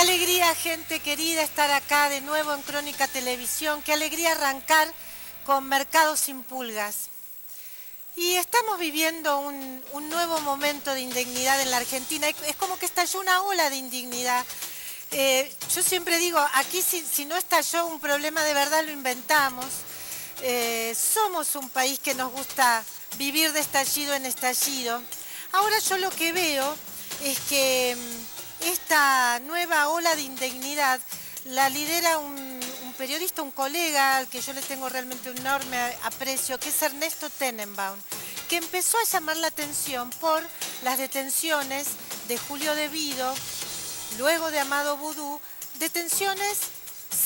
alegría, gente querida, estar acá de nuevo en Crónica Televisión. Qué alegría arrancar con Mercado sin Pulgas. Y estamos viviendo un nuevo momento de indignidad en la Argentina. Es como que estalló una ola de indignidad. Yo siempre digo, aquí si no estalló un problema de verdad lo inventamos. Somos un país que nos gusta vivir de estallido en estallido. Ahora yo lo que veo es que esta nueva ola de indignidad la lidera un periodista, un colega al que yo le tengo realmente un enorme aprecio, que es Ernesto Tenenbaum, que empezó a llamar la atención por las detenciones de Julio De Vido, luego de Amado Vudú, detenciones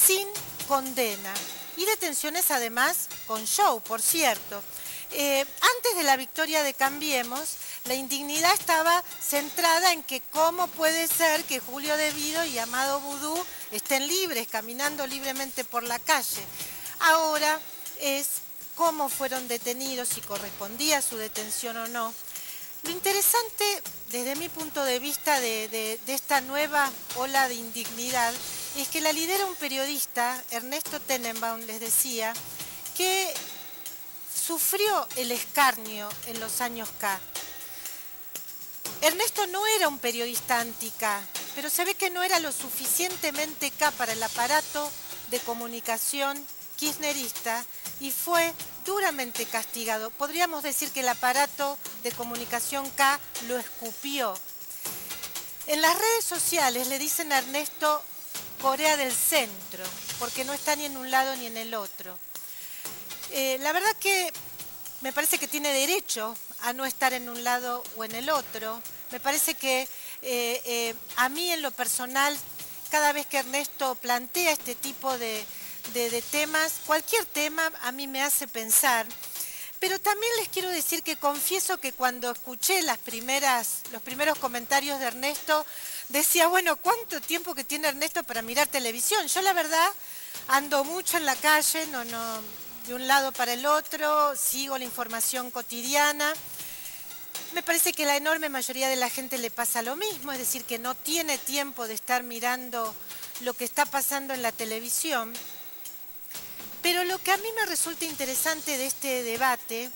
sin condena y detenciones además con show, por cierto. Antes de la victoria de Cambiemos, la indignidad estaba centrada en que cómo puede ser que Julio De Vido y Amado Vudú estén libres, caminando libremente por la calle. Ahora es cómo fueron detenidos, si correspondía su detención o no. Lo interesante, desde mi punto de vista, de esta nueva ola de indignidad, es que la lidera un periodista, Ernesto Tenenbaum, les decía, que sufrió el escarnio en los años K. Ernesto no era un periodista anti-K, pero se ve que no era lo suficientemente K para el aparato de comunicación kirchnerista y fue duramente castigado. Podríamos decir que el aparato de comunicación K lo escupió. En las redes sociales le dicen a Ernesto Corea del Centro, porque no está ni en un lado ni en el otro. La verdad que me parece que tiene derecho a no estar en un lado o en el otro. Me parece que a mí en lo personal, cada vez que Ernesto plantea este tipo de temas, cualquier tema a mí me hace pensar. Pero también les quiero decir que confieso que cuando escuché los primeros comentarios de Ernesto, decía, bueno, ¿cuánto tiempo que tiene Ernesto para mirar televisión? Yo la verdad ando mucho en la calle, no de un lado para el otro, sigo la información cotidiana. Me parece que la enorme mayoría de la gente le pasa lo mismo, es decir, que no tiene tiempo de estar mirando lo que está pasando en la televisión. Pero lo que a mí me resulta interesante de este debate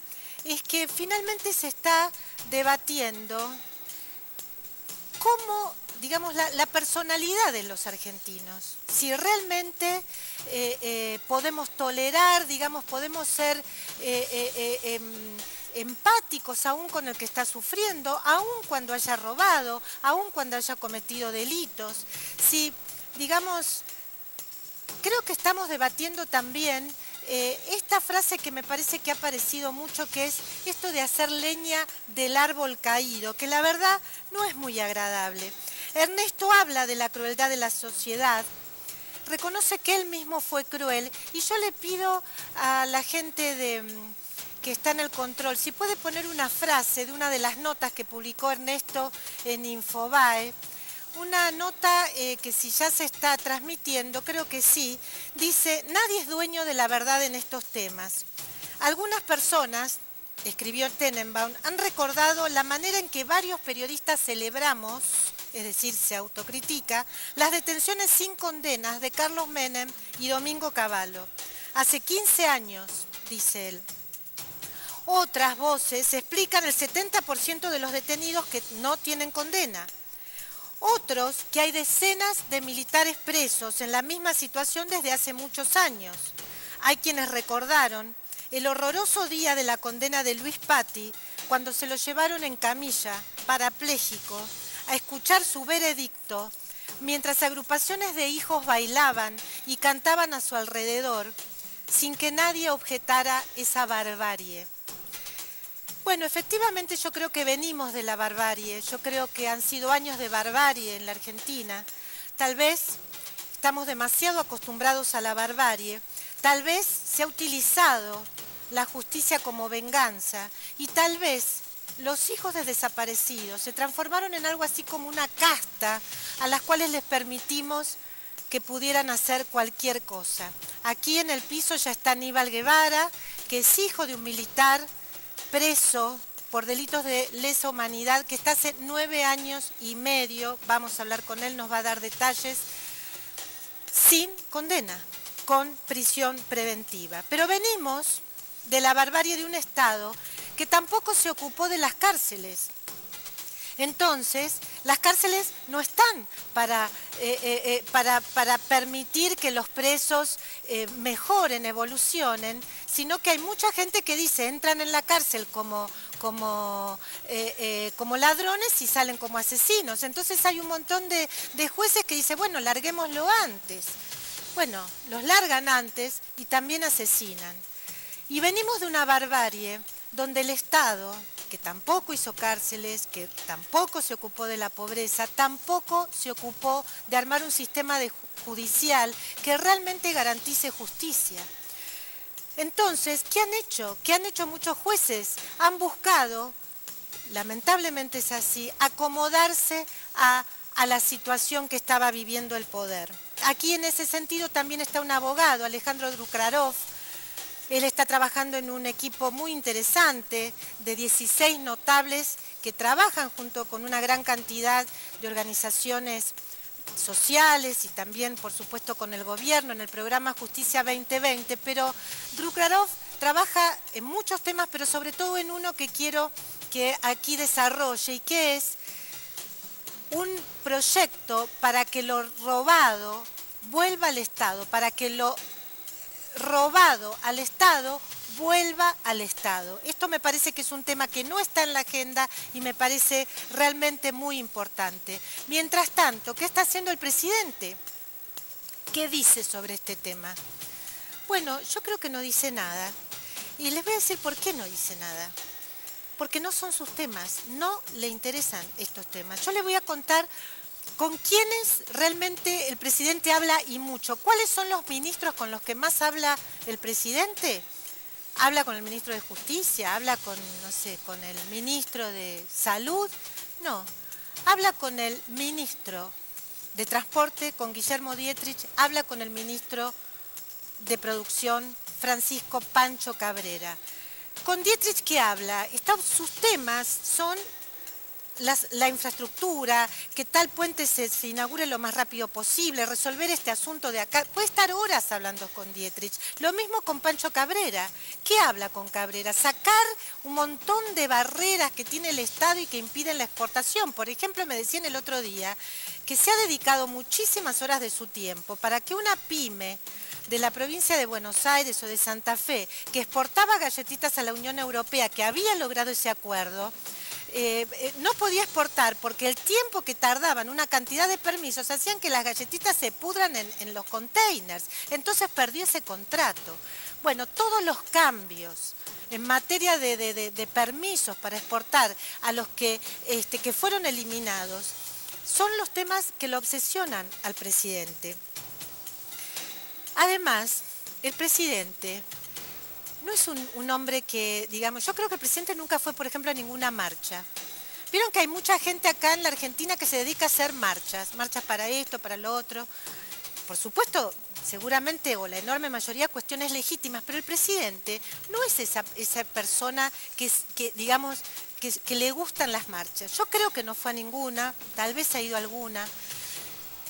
es que finalmente se está debatiendo cómo, digamos, la personalidad de los argentinos. Si realmente podemos tolerar, digamos, podemos ser empáticos aún con el que está sufriendo, aún cuando haya robado, aún cuando haya cometido delitos. Si, digamos, creo que estamos debatiendo también esta frase que me parece que ha aparecido mucho, que es esto de hacer leña del árbol caído, que la verdad no es muy agradable. Ernesto habla de la crueldad de la sociedad, reconoce que él mismo fue cruel, y yo le pido a la gente que está en el control, si puede poner una frase de una de las notas que publicó Ernesto en Infobae, una nota que si ya se está transmitiendo, creo que sí, dice, nadie es dueño de la verdad en estos temas. Algunas personas, escribió Tenenbaum, han recordado la manera en que varios periodistas celebramos, es decir, se autocritica, las detenciones sin condenas de Carlos Menem y Domingo Cavallo. Hace 15 años, dice él. Otras voces explican el 70% de los detenidos que no tienen condena. Otros, que hay decenas de militares presos en la misma situación desde hace muchos años. Hay quienes recordaron el horroroso día de la condena de Luis Patti, cuando se lo llevaron en camilla, parapléjico, a escuchar su veredicto, mientras agrupaciones de hijos bailaban y cantaban a su alrededor, sin que nadie objetara esa barbarie. Bueno, efectivamente yo creo que venimos de la barbarie, yo creo que han sido años de barbarie en la Argentina. Tal vez estamos demasiado acostumbrados a la barbarie, tal vez se ha utilizado la justicia como venganza y tal vez los hijos de desaparecidos se transformaron en algo así como una casta a las cuales les permitimos que pudieran hacer cualquier cosa. Aquí en el piso ya está Aníbal Guevara, que es hijo de un militar preso por delitos de lesa humanidad, que está hace 9 años y medio, vamos a hablar con él, nos va a dar detalles, sin condena, con prisión preventiva. Pero venimos de la barbarie de un Estado que tampoco se ocupó de las cárceles. Entonces, las cárceles no están para permitir que los presos mejoren, evolucionen, sino que hay mucha gente que dice, entran en la cárcel como ladrones y salen como asesinos. Entonces hay un montón de jueces que dicen, bueno, larguémoslo antes. Bueno, los largan antes y también asesinan. Y venimos de una barbarie donde el Estado, que tampoco hizo cárceles, que tampoco se ocupó de la pobreza, tampoco se ocupó de armar un sistema judicial que realmente garantice justicia. Entonces, ¿qué han hecho? ¿Qué han hecho muchos jueces? Han buscado, lamentablemente es así, acomodarse a la situación que estaba viviendo el poder. Aquí en ese sentido también está un abogado, Alejandro Drucharov. Él está trabajando en un equipo muy interesante de 16 notables que trabajan junto con una gran cantidad de organizaciones sociales y también, por supuesto, con el gobierno en el programa Justicia 2020. Pero Drucharov trabaja en muchos temas, pero sobre todo en uno que quiero que aquí desarrolle y que es un proyecto para que lo robado vuelva al Estado, para que lo robado al Estado vuelva al Estado. Esto me parece que es un tema que no está en la agenda y me parece realmente muy importante. Mientras tanto, ¿qué está haciendo el presidente? ¿Qué dice sobre este tema? Bueno, yo creo que no dice nada. Y les voy a decir por qué no dice nada. Porque no son sus temas, no le interesan estos temas. Yo les voy a contar con quiénes realmente el presidente habla y mucho. ¿Cuáles son los ministros con los que más habla el presidente? ¿Habla con el ministro de Justicia? ¿Habla con, no sé, con el ministro de Salud? No, habla con el ministro de Transporte, con Guillermo Dietrich, habla con el ministro de Producción, Francisco Pancho Cabrera. Con Dietrich, ¿qué habla? Sus temas son la infraestructura, que tal puente se inaugure lo más rápido posible, resolver este asunto de acá. Puede estar horas hablando con Dietrich. Lo mismo con Pancho Cabrera. ¿Qué habla con Cabrera? Sacar un montón de barreras que tiene el Estado y que impiden la exportación. Por ejemplo, me decían el otro día que se ha dedicado muchísimas horas de su tiempo para que una pyme de la provincia de Buenos Aires o de Santa Fe, que exportaba galletitas a la Unión Europea, que había logrado ese acuerdo, no podía exportar porque el tiempo que tardaban, una cantidad de permisos, hacían que las galletitas se pudran en los containers. Entonces perdió ese contrato. Bueno, todos los cambios en materia de permisos para exportar a los que fueron eliminados son los temas que lo obsesionan al presidente. Además, el presidente no es un hombre que, digamos, yo creo que el presidente nunca fue, por ejemplo, a ninguna marcha. Vieron que hay mucha gente acá en la Argentina que se dedica a hacer marchas para esto, para lo otro. Por supuesto, seguramente, o la enorme mayoría, cuestiones legítimas, pero el presidente no es esa persona digamos, que le gustan las marchas. Yo creo que no fue a ninguna, tal vez ha ido a alguna.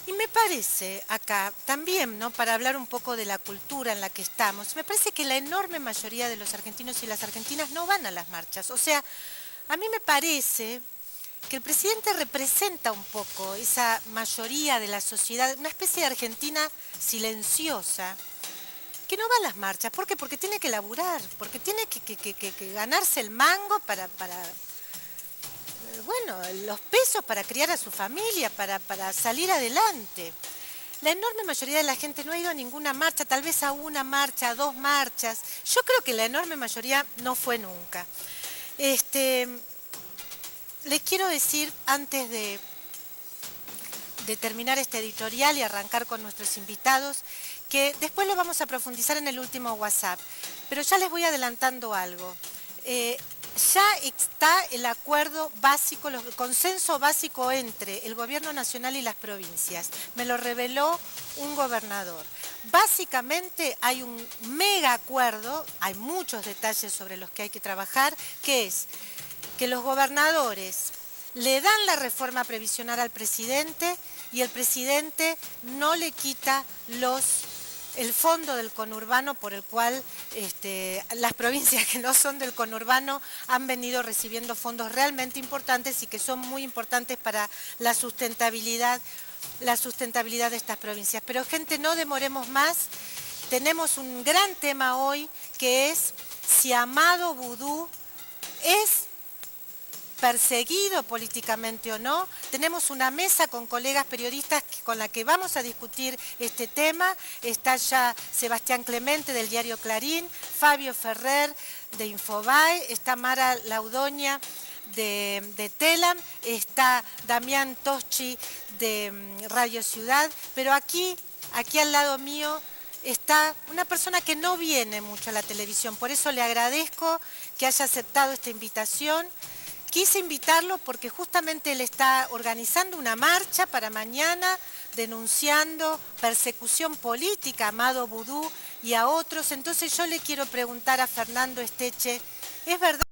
Y me parece acá también, ¿no?, para hablar un poco de la cultura en la que estamos, me parece que la enorme mayoría de los argentinos y las argentinas no van a las marchas. O sea, a mí me parece que el presidente representa un poco esa mayoría de la sociedad, una especie de Argentina silenciosa, que no va a las marchas. ¿Por qué? Porque tiene que laburar, porque tiene que ganarse el mango para los pesos para criar a su familia, para salir adelante. La enorme mayoría de la gente no ha ido a ninguna marcha, tal vez a una marcha, a 2 marchas. Yo creo que la enorme mayoría no fue nunca. Les quiero decir, antes de terminar este editorial y arrancar con nuestros invitados, que después lo vamos a profundizar en el último WhatsApp, pero ya les voy adelantando algo. Ya está el acuerdo básico, el consenso básico entre el gobierno nacional y las provincias. Me lo reveló un gobernador. Básicamente hay un mega acuerdo, hay muchos detalles sobre los que hay que trabajar, que es que los gobernadores le dan la reforma previsional al presidente y el presidente no le quita el fondo del conurbano por el cual las provincias que no son del conurbano han venido recibiendo fondos realmente importantes y que son muy importantes para la sustentabilidad de estas provincias. Pero gente, no demoremos más. Tenemos un gran tema hoy que es si Amado Boudou es perseguido políticamente o no. Tenemos una mesa con colegas periodistas con la que vamos a discutir este tema. Está ya Sebastián Clemente del diario Clarín, Fabio Ferrer de Infobae, está Mara Laudoña de Telam, está Damián Toschi de Radio Ciudad, pero aquí al lado mío está una persona que no viene mucho a la televisión, por eso le agradezco que haya aceptado esta invitación. Quise invitarlo porque justamente él está organizando una marcha para mañana denunciando persecución política a Amado Boudou y a otros. Entonces yo le quiero preguntar a Fernando Esteche, ¿es verdad